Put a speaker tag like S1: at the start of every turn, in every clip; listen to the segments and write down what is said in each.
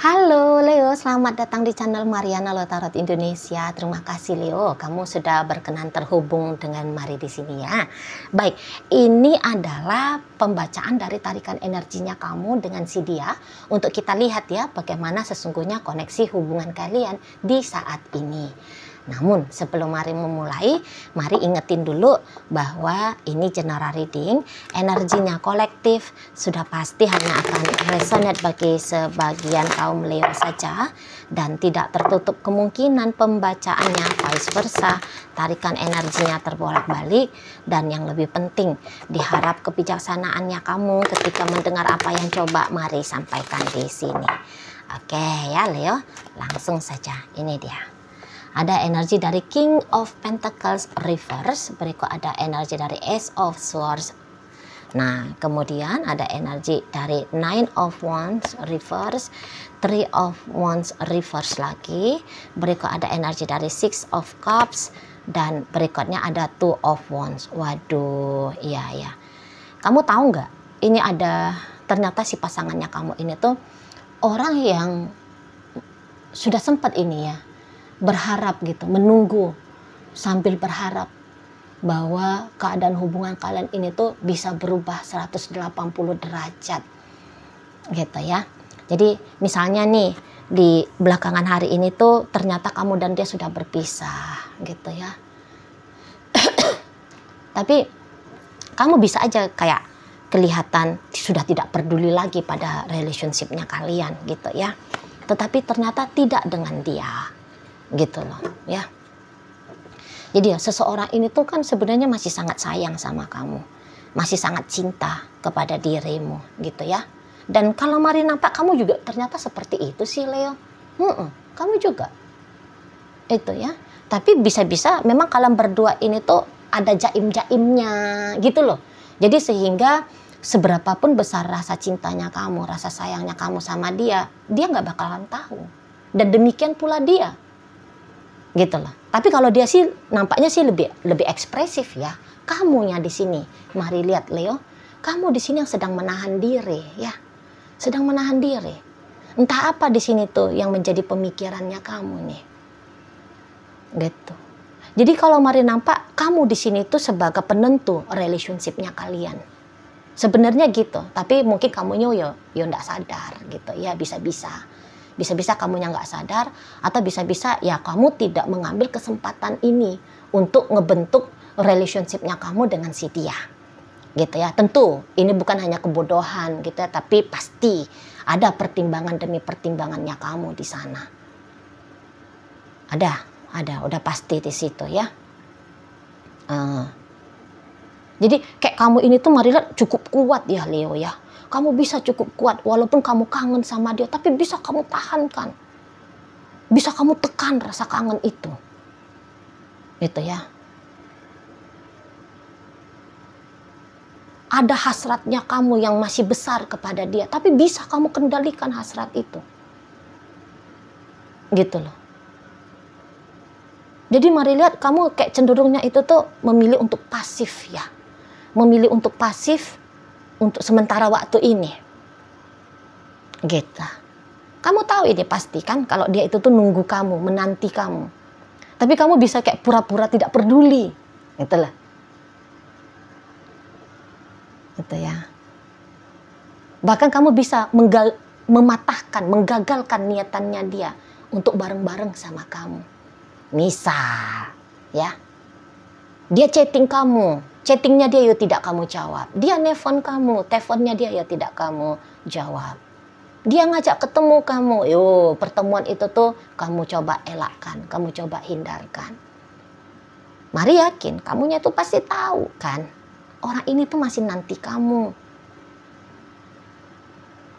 S1: Halo Leo, selamat datang di channel Mariana Low Tarot Indonesia. Terima kasih Leo, kamu sudah berkenan terhubung dengan Mari di sini ya. Baik, ini adalah pembacaan dari tarikan energinya kamu dengan si dia untuk kita lihat ya bagaimana sesungguhnya koneksi hubungan kalian di saat ini. Namun sebelum Mari memulai, Mari ingetin dulu bahwa ini general reading, energinya kolektif, sudah pasti hanya akan resonate bagi sebagian kaum Leo saja dan tidak tertutup kemungkinan pembacaannya vice versa, tarikan energinya terbolak-balik, dan yang lebih penting diharap kebijaksanaannya kamu ketika mendengar apa yang coba Mari sampaikan di sini. Oke ya Leo, langsung saja ini dia. Ada energi dari King of Pentacles reverse, berikut ada energi dari Ace of Swords. Nah, kemudian ada energi dari Nine of Wands reverse, Three of Wands reverse lagi. Berikut ada energi dari Six of Cups dan berikutnya ada Two of Wands. Waduh, iya ya. Kamu tahu nggak? Ini ada ternyata si pasangannya kamu ini tuh orang yang sudah sempat ini ya berharap gitu, menunggu sambil berharap bahwa keadaan hubungan kalian ini tuh bisa berubah 180 derajat gitu ya. Jadi misalnya nih di belakangan hari ini tuh ternyata kamu dan dia sudah berpisah gitu ya. Tapi kamu bisa aja kayak kelihatan sudah tidak peduli lagi pada relationshipnya kalian gitu ya. Tetapi ternyata tidak dengan dia gitu loh ya. Jadi ya seseorang ini tuh kan sebenarnya masih sangat sayang sama kamu, masih sangat cinta kepada dirimu gitu ya. Dan kalau Mari nampak kamu juga ternyata seperti itu sih Leo. Kamu juga itu ya. Tapi bisa-bisa memang kalian berdua ini tuh ada jaim-jaimnya gitu loh. Jadi sehingga seberapapun besar rasa cintanya kamu, rasa sayangnya kamu sama dia nggak bakalan tahu. Dan demikian pula dia gitu loh. Tapi kalau dia sih nampaknya sih lebih ekspresif ya. Kamunya di sini, Mari lihat Leo, kamu di sini yang sedang menahan diri ya. Sedang menahan diri. Entah apa di sini tuh yang menjadi pemikirannya kamu nih. Gitu. Jadi kalau Mari nampak kamu di sini tuh sebagai penentu relationshipnya kalian. Sebenarnya gitu, tapi mungkin kamunya yo nggak sadar gitu ya, bisa-bisa kamunya nggak sadar, atau bisa-bisa ya kamu tidak mengambil kesempatan ini untuk ngebentuk relationshipnya kamu dengan si dia gitu ya. Tentu ini bukan hanya kebodohan gitu ya, tapi pasti ada pertimbangan demi pertimbangannya kamu di sana. Ada udah pasti di situ ya. Jadi kayak kamu ini tuh Mari lihat cukup kuat ya Leo ya. Kamu bisa cukup kuat walaupun kamu kangen sama dia, tapi bisa kamu tahankan. Bisa kamu tekan rasa kangen itu. Gitu ya. Ada hasratnya kamu yang masih besar kepada dia, tapi bisa kamu kendalikan hasrat itu. Gitu loh. Jadi Mari lihat kamu kayak cenderungnya itu tuh memilih untuk pasif ya. Memilih untuk pasif untuk sementara waktu ini gitu. Kamu tahu ini pasti kan kalau dia itu tuh nunggu kamu, menanti kamu, tapi kamu bisa kayak pura-pura tidak peduli gitu lah gitu ya. Bahkan kamu bisa menggagalkan niatannya dia untuk bareng-bareng sama kamu. Misal ya, dia chatting kamu, chattingnya dia ya tidak kamu jawab. Dia nelfon kamu, teleponnya dia ya tidak kamu jawab. Dia ngajak ketemu kamu, pertemuan itu tuh kamu coba elakkan, kamu coba hindarkan. Mari yakin, kamunya tuh pasti tahu kan, orang ini tuh masih nanti kamu.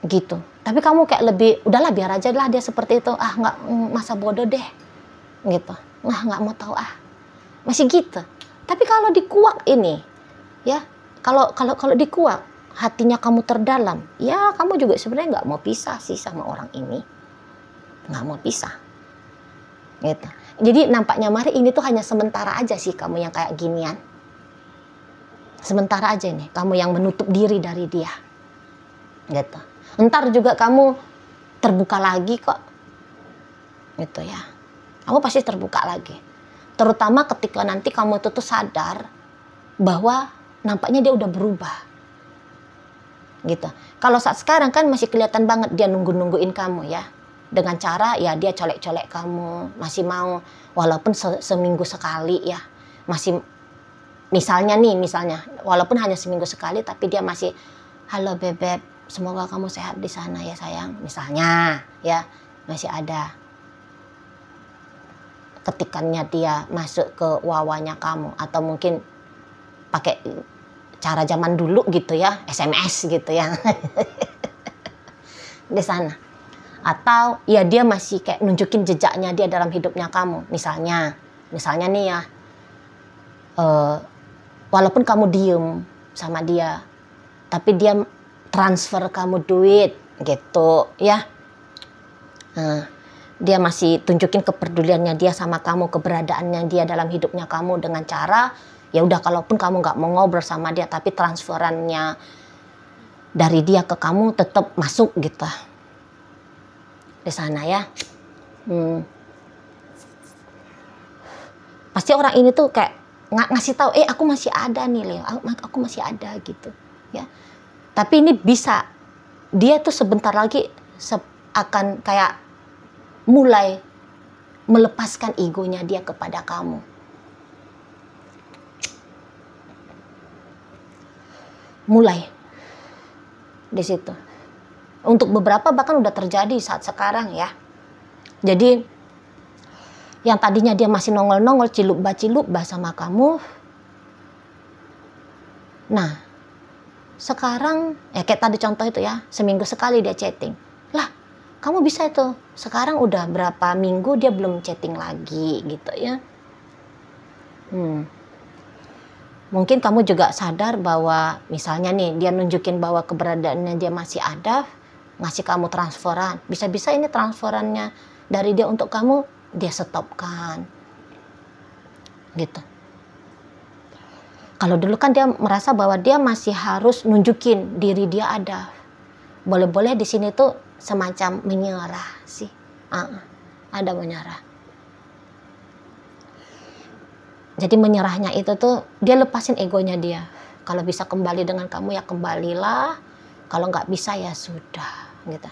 S1: Gitu. Tapi kamu kayak lebih, udahlah biar aja lah dia seperti itu. Nggak, masa bodoh deh. Gitu. Nggak mau tahu Masih gitu. Tapi kalau dikuak ini, ya, kalau dikuak, hatinya kamu terdalam, ya kamu juga sebenarnya nggak mau pisah sih sama orang ini, nggak mau pisah, gitu. Jadi nampaknya Mari ini tuh hanya sementara aja sih kamu yang kayak ginian, sementara aja nih, kamu yang menutup diri dari dia, gitu. Ntar juga kamu terbuka lagi kok. Gitu ya. Kamu pasti terbuka lagi. Terutama ketika nanti kamu tuh sadar bahwa nampaknya dia udah berubah. Gitu. Kalau saat sekarang kan masih kelihatan banget dia nunggu-nungguin kamu ya. Dengan cara ya dia colek-colek kamu, masih mau walaupun seminggu sekali ya. Masih misalnya walaupun hanya seminggu sekali tapi dia masih, halo bebek, semoga kamu sehat di sana ya sayang. Misalnya ya, masih ada. Ketikannya dia masuk ke wawanya kamu atau mungkin pakai cara zaman dulu gitu ya, SMS gitu ya. Di sana. Atau ya dia masih kayak nunjukin jejaknya dia dalam hidupnya kamu. Misalnya nih ya, walaupun kamu diem sama dia, tapi dia transfer kamu duit gitu ya. Nah, dia masih tunjukin kepeduliannya dia sama kamu, keberadaannya dia dalam hidupnya kamu dengan cara ya udah, kalaupun kamu nggak mau ngobrol sama dia tapi transferannya dari dia ke kamu tetap masuk gitu di sana ya. Pasti orang ini tuh kayak ngasih tahu, aku masih ada nih Leo, aku masih ada gitu ya. Tapi ini bisa dia tuh sebentar lagi akan kayak mulai melepaskan egonya dia kepada kamu. Mulai di situ. Untuk beberapa bahkan udah terjadi saat sekarang ya. Jadi yang tadinya dia masih nongol-nongol ciluk-ciluk sama kamu. Nah, sekarang ya kayak tadi contoh itu ya, seminggu sekali dia chatting. Lah, kamu bisa itu. Sekarang udah berapa minggu dia belum chatting lagi gitu ya. Mungkin kamu juga sadar bahwa misalnya nih dia nunjukin bahwa keberadaannya dia masih ada, ngasih kamu transferan. Bisa-bisa ini transferannya dari dia untuk kamu, dia stopkan. Gitu. Kalau dulu kan dia merasa bahwa dia masih harus nunjukin diri dia ada. Boleh-boleh di sini tuh semacam menyerah sih. Ada menyerah. Jadi menyerahnya itu tuh dia lepasin egonya dia. Kalau bisa kembali dengan kamu ya kembalilah. Kalau nggak bisa ya sudah gitu.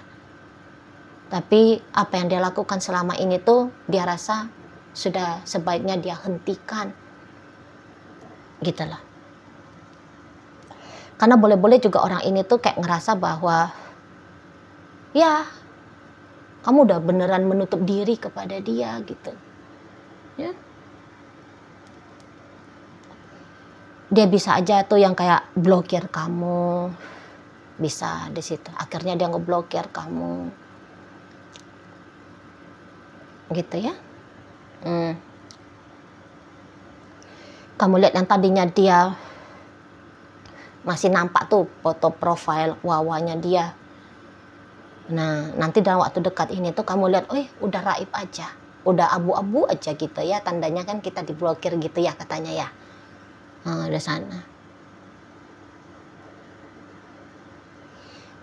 S1: Tapi apa yang dia lakukan selama ini tuh dia rasa sudah sebaiknya dia hentikan. Gitu loh. Karena boleh-boleh juga orang ini tuh kayak ngerasa bahwa ya kamu udah beneran menutup diri kepada dia gitu. Ya. Dia bisa aja tuh yang kayak blokir kamu, bisa di situ. Akhirnya dia ngeblokir kamu, gitu ya. Kamu lihat yang tadinya dia masih nampak tuh foto profil wawanya dia. Nah, nanti dalam waktu dekat ini tuh kamu lihat, udah raib aja, udah abu-abu aja gitu ya. Tandanya kan kita diblokir gitu ya katanya ya. Di sana.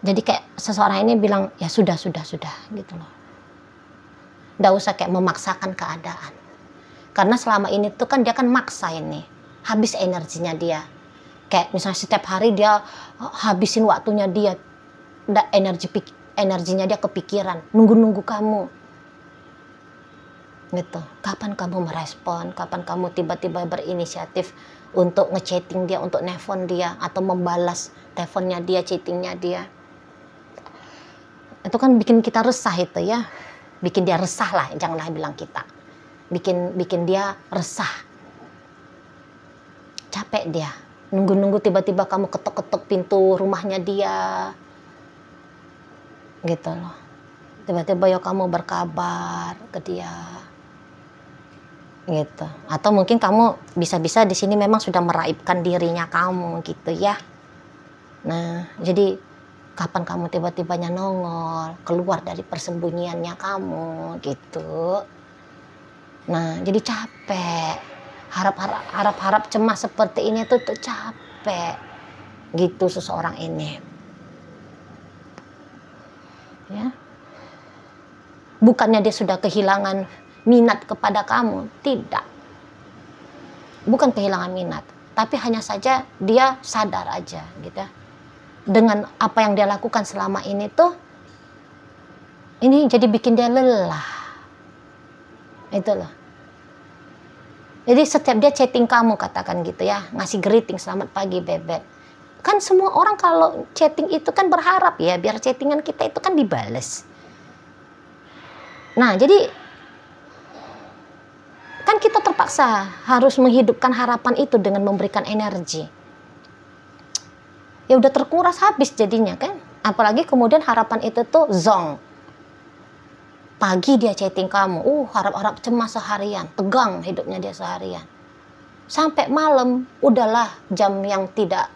S1: Jadi kayak seseorang ini bilang ya sudah gitu loh. Nggak usah kayak memaksakan keadaan. Karena selama ini tuh kan dia kan maksa ini, habis energinya dia. Kayak misalnya setiap hari dia habisin waktunya dia, energinya dia kepikiran, nunggu kamu. Gitu. Kapan kamu merespon? Kapan kamu tiba-tiba berinisiatif untuk ngechatting dia, untuk nelfon dia, atau membalas teleponnya dia, chattingnya dia. Itu kan bikin kita resah itu ya. Bikin dia resah lah, janganlah bilang kita. Bikin dia resah. Capek dia. Nunggu-nunggu tiba-tiba kamu ketok-ketok pintu rumahnya dia. Gitu loh. Tiba-tiba ya kamu berkabar ke dia. Gitu. Atau mungkin kamu bisa-bisa di sini memang sudah meraibkan dirinya kamu gitu ya. Nah, jadi kapan kamu tiba-tibanya nongol keluar dari persembunyiannya kamu gitu. Nah, jadi capek. Harap cemas seperti ini tuh capek. Gitu seseorang ini. Ya. Bukannya dia sudah kehilangan minat kepada kamu, tidak. Bukan kehilangan minat, tapi hanya saja dia sadar aja gitu ya. Dengan apa yang dia lakukan selama ini tuh, ini jadi bikin dia lelah. Itu loh. Jadi setiap dia chatting kamu, katakan gitu ya, ngasih greeting, selamat pagi bebek. Kan semua orang kalau chatting itu kan berharap ya, biar chattingan kita itu kan dibales. Nah, jadi kan kita terpaksa harus menghidupkan harapan itu dengan memberikan energi. Ya udah terkuras habis jadinya kan. Apalagi kemudian harapan itu tuh zong. Pagi dia chatting kamu, harap-harap cemas seharian, tegang hidupnya dia seharian. Sampai malam, udahlah jam yang tidak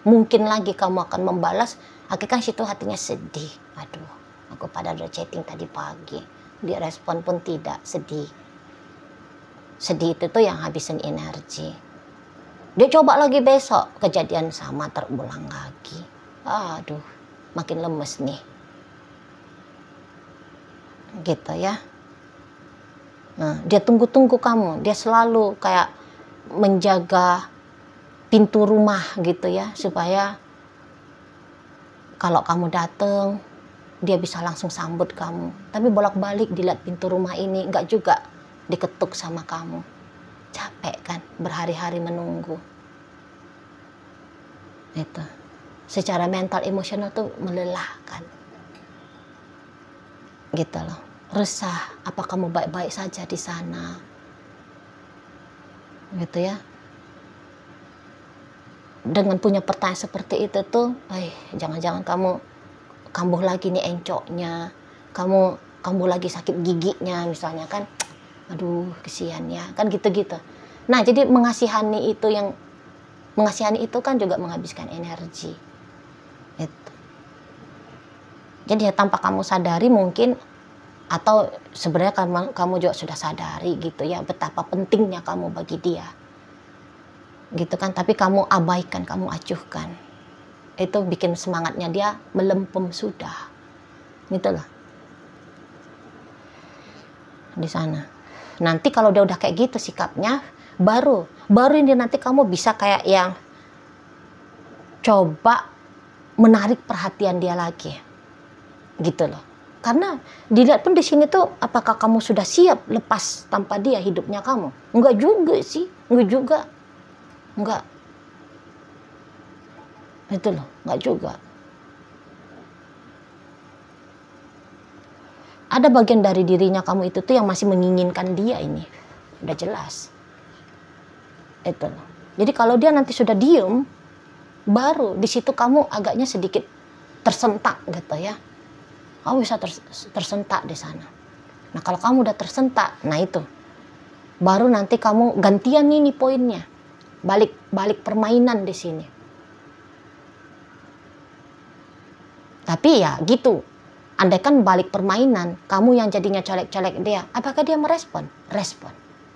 S1: mungkin lagi kamu akan membalas, akhirnya kan situ hatinya sedih. Aduh, aku pada udah chatting tadi pagi, dia respon pun tidak, sedih. Sedih itu tuh yang habisin energi. Dia coba lagi besok, kejadian sama terulang lagi. Aduh, makin lemes nih. Gitu ya. Nah, dia tunggu-tunggu kamu, dia selalu kayak menjaga pintu rumah gitu ya, supaya kalau kamu datang dia bisa langsung sambut kamu. Tapi bolak-balik dilihat pintu rumah ini, enggak juga diketuk sama kamu. Capek kan berhari-hari menunggu. Itu secara mental emosional tuh melelahkan. Gitu loh. Resah, apa kamu baik-baik saja di sana? Gitu ya. Dengan punya pertanyaan seperti itu tuh, jangan-jangan kamu kambuh lagi nih encoknya, kamu kambuh lagi sakit giginya misalnya kan, aduh kesian ya, kan gitu-gitu. Nah jadi mengasihani itu kan juga menghabiskan energi. Itu. Jadi ya tanpa kamu sadari mungkin, atau sebenarnya kamu juga sudah sadari gitu ya betapa pentingnya kamu bagi dia. Gitu kan, tapi kamu abaikan, kamu acuhkan. Itu bikin semangatnya dia melempem sudah. Gitu loh. Di sana. Nanti kalau dia udah kayak gitu sikapnya, baru ini nanti kamu bisa kayak yang coba menarik perhatian dia lagi. Gitu loh. Karena dilihat pun di sini tuh, apakah kamu sudah siap lepas tanpa dia hidupnya kamu? Enggak juga sih, enggak juga. Enggak. Itu loh, enggak juga. Ada bagian dari dirinya kamu itu tuh yang masih menginginkan dia ini. Udah jelas. Itu loh. Jadi kalau dia nanti sudah diem, baru di situ kamu agaknya sedikit tersentak gitu ya. Kamu bisa tersentak di sana. Nah kalau kamu udah tersentak, nah itu. Baru nanti kamu gantian ini poinnya. Balik permainan di sini. Tapi ya gitu. Andaikan balik permainan, kamu yang jadinya colek-colek dia, apakah dia merespon? Respon.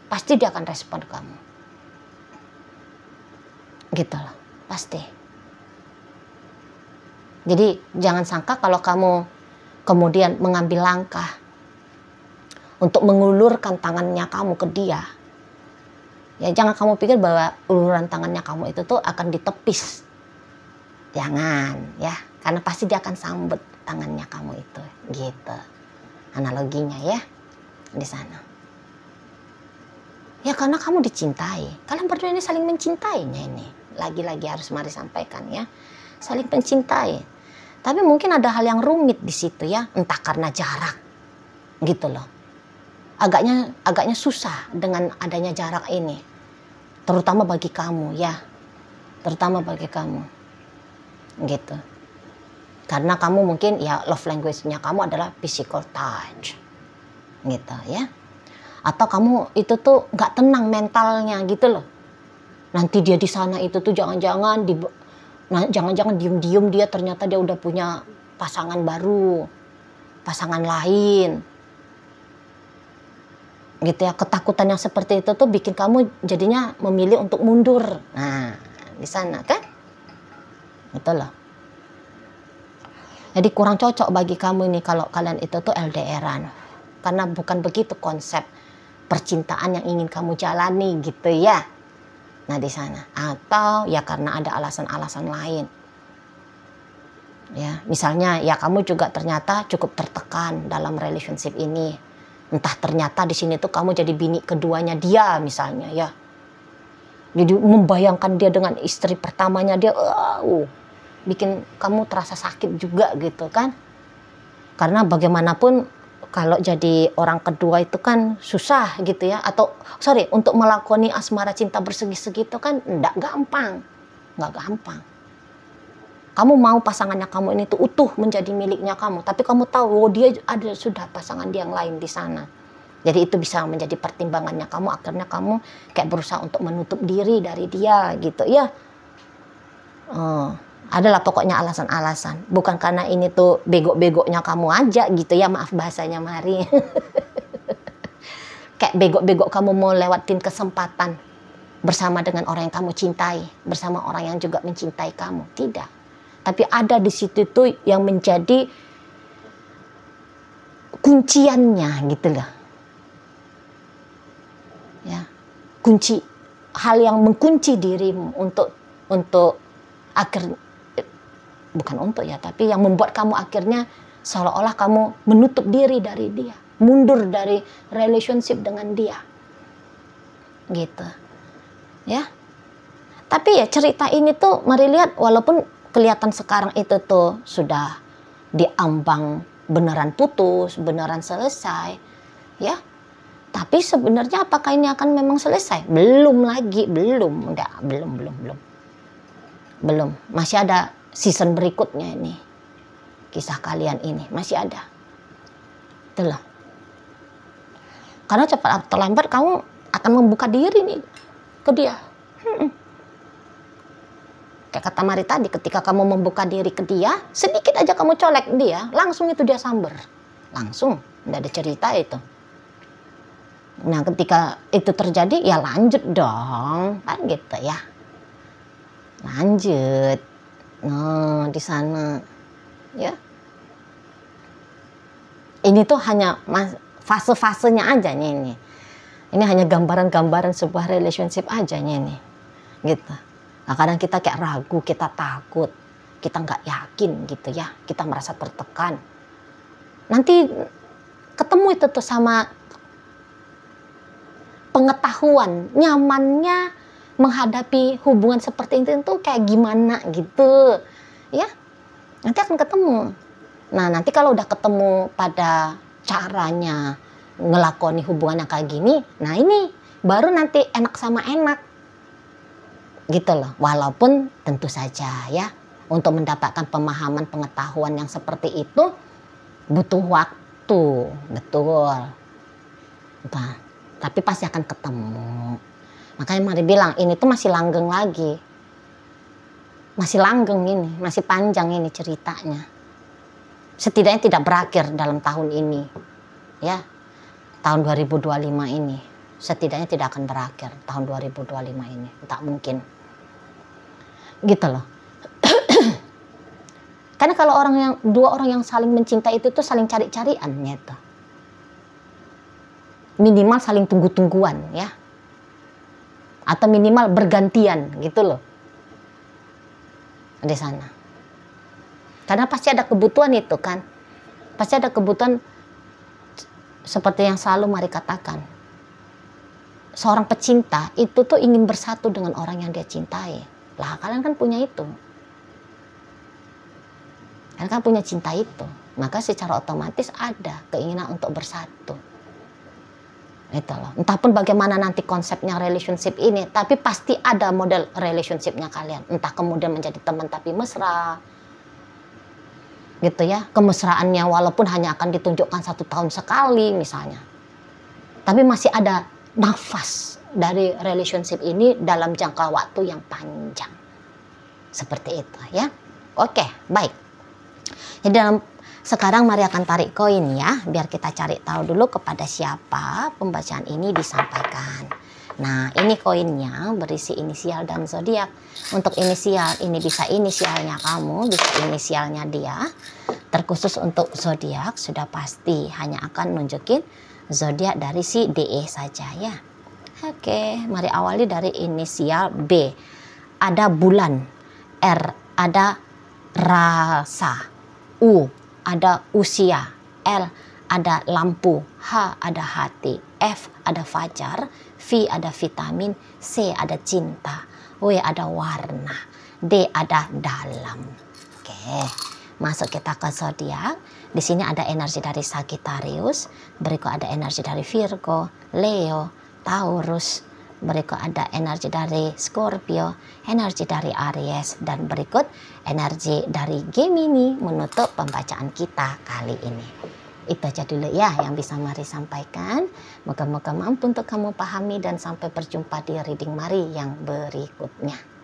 S1: Pasti dia akan respon kamu. Gitu loh, pasti. Jadi jangan sangka kalau kamu kemudian mengambil langkah untuk mengulurkan tangannya kamu ke dia. Ya jangan kamu pikir bahwa uluran tangannya kamu itu tuh akan ditepis. Jangan ya, karena pasti dia akan sambut tangannya kamu itu. Gitu. Analoginya ya di sana. Ya karena kamu dicintai. Kalian berdua ini saling mencintainya ini. Lagi-lagi harus mari sampaikan ya. Saling mencintai. Tapi mungkin ada hal yang rumit di situ ya, entah karena jarak. Gitu loh. Agaknya susah dengan adanya jarak ini. Terutama bagi kamu ya. Terutama bagi kamu. Gitu. Karena kamu mungkin ya love language-nya kamu adalah physical touch. Gitu ya. Atau kamu itu tuh gak tenang mentalnya gitu loh. Nanti dia di sana itu tuh jangan-jangan diem-diem dia ternyata dia udah punya pasangan baru. Pasangan lain. Gitu ya, ketakutan yang seperti itu tuh bikin kamu jadinya memilih untuk mundur. Nah, di sana kan? Itu loh. Jadi kurang cocok bagi kamu ini kalau kalian itu tuh LDRan. Karena bukan begitu konsep percintaan yang ingin kamu jalani gitu ya. Nah di sana. Atau ya karena ada alasan-alasan lain. Ya, misalnya ya kamu juga ternyata cukup tertekan dalam relationship ini. Entah ternyata di sini tuh kamu jadi bini keduanya dia misalnya ya. Jadi membayangkan dia dengan istri pertamanya dia, bikin kamu terasa sakit juga gitu kan. Karena bagaimanapun kalau jadi orang kedua itu kan susah gitu ya. Atau sorry, untuk melakoni asmara cinta bersegi-segi itu kan enggak gampang. Enggak gampang. Kamu mau pasangannya kamu ini tuh utuh menjadi miliknya kamu. Tapi kamu tahu, oh dia ada sudah pasangan dia yang lain di sana. Jadi itu bisa menjadi pertimbangannya kamu. Akhirnya kamu kayak berusaha untuk menutup diri dari dia gitu ya. Adalah pokoknya alasan-alasan. Bukan karena ini tuh bego-begonya kamu aja gitu ya. Maaf bahasanya Mari. Kayak bego-bego kamu mau lewatin kesempatan bersama dengan orang yang kamu cintai. Bersama orang yang juga mencintai kamu. Tidak. Tapi ada di situ tuh yang menjadi kunciannya gitu loh. Ya, kunci hal yang mengunci dirimu untuk akhir bukan untuk ya, tapi yang membuat kamu akhirnya seolah-olah kamu menutup diri dari dia, mundur dari relationship dengan dia. Gitu. Ya. Tapi ya cerita ini tuh mari lihat walaupun kelihatan sekarang itu tuh sudah diambang beneran putus, beneran selesai, ya. Tapi sebenarnya apakah ini akan memang selesai? Belum lagi, belum. Masih ada season berikutnya ini. Kisah kalian ini masih ada. Itulah. Karena cepat atau lambat kamu akan membuka diri nih ke dia. Kayak kata Mari tadi, ketika kamu membuka diri ke dia, sedikit aja kamu colek dia, langsung itu dia samber. Langsung, tidak ada cerita itu. Nah, ketika itu terjadi, ya lanjut dong, kan gitu ya. Lanjut. Nah, di sana. Ya. Ini tuh hanya fase-fasenya aja nih ini. Ini hanya gambaran-gambaran sebuah relationship aja nih ini. Gitu. Nah, kadang kita kayak ragu, kita takut, kita nggak yakin gitu ya, kita merasa tertekan. Nanti ketemu itu tuh sama pengetahuan, nyamannya menghadapi hubungan seperti itu tuh kayak gimana gitu, ya. Nanti akan ketemu. Nah, nanti kalau udah ketemu pada caranya ngelakoni hubungan yang kayak gini, nah ini baru nanti enak sama enak. Gitu loh, walaupun tentu saja ya untuk mendapatkan pemahaman pengetahuan yang seperti itu butuh waktu, betul. Nah, tapi pasti akan ketemu. Makanya Mari bilang ini tuh masih langgeng lagi, masih langgeng ini, masih panjang ini ceritanya. Setidaknya tidak berakhir dalam tahun ini, ya tahun 2025 ini. Setidaknya tidak akan berakhir tahun 2025 ini, tak mungkin. Gitu loh. Karena kalau dua orang yang saling mencintai itu tuh saling cari-carian gitu. Minimal saling tunggu-tungguan ya. Atau minimal bergantian gitu loh. Di sana. Karena pasti ada kebutuhan itu kan. Pasti ada kebutuhan seperti yang selalu Mari katakan. Seorang pecinta itu tuh ingin bersatu dengan orang yang dia cintai. Lah kalian kan punya itu. Kalian kan punya cinta itu. Maka secara otomatis ada keinginan untuk bersatu. Itu loh. Entah pun bagaimana nanti konsepnya relationship ini. Tapi pasti ada model relationshipnya kalian. Entah kemudian menjadi teman tapi mesra. Gitu ya. Kemesraannya walaupun hanya akan ditunjukkan 1 tahun sekali misalnya. Tapi masih ada nafas dari relationship ini dalam jangka waktu yang panjang. Seperti itu ya. Oke, baik. Jadi sekarang Mari akan tarik koin ya. Biar kita cari tahu dulu kepada siapa pembacaan ini disampaikan. Nah, ini koinnya berisi inisial dan zodiak. Untuk inisial, ini bisa inisialnya kamu, bisa inisialnya dia. Terkhusus untuk zodiak, sudah pasti hanya akan nunjukin zodiak dari si DE saja ya. Oke, mari awali dari inisial B. Ada bulan, R ada rasa, U ada usia, L ada lampu, H ada hati, F ada fajar, V ada vitamin, C ada cinta, W ada warna, D ada dalam. Oke, masuk kita ke zodiak. Di sini ada energi dari Sagittarius, berikut ada energi dari Virgo, Leo, Taurus, berikut ada energi dari Scorpio, energi dari Aries, dan berikut energi dari Gemini menutup pembacaan kita kali ini. Itu aja dulu ya yang bisa Mari sampaikan. Moga-moga mampu untuk kamu pahami dan sampai berjumpa di reading Mari yang berikutnya.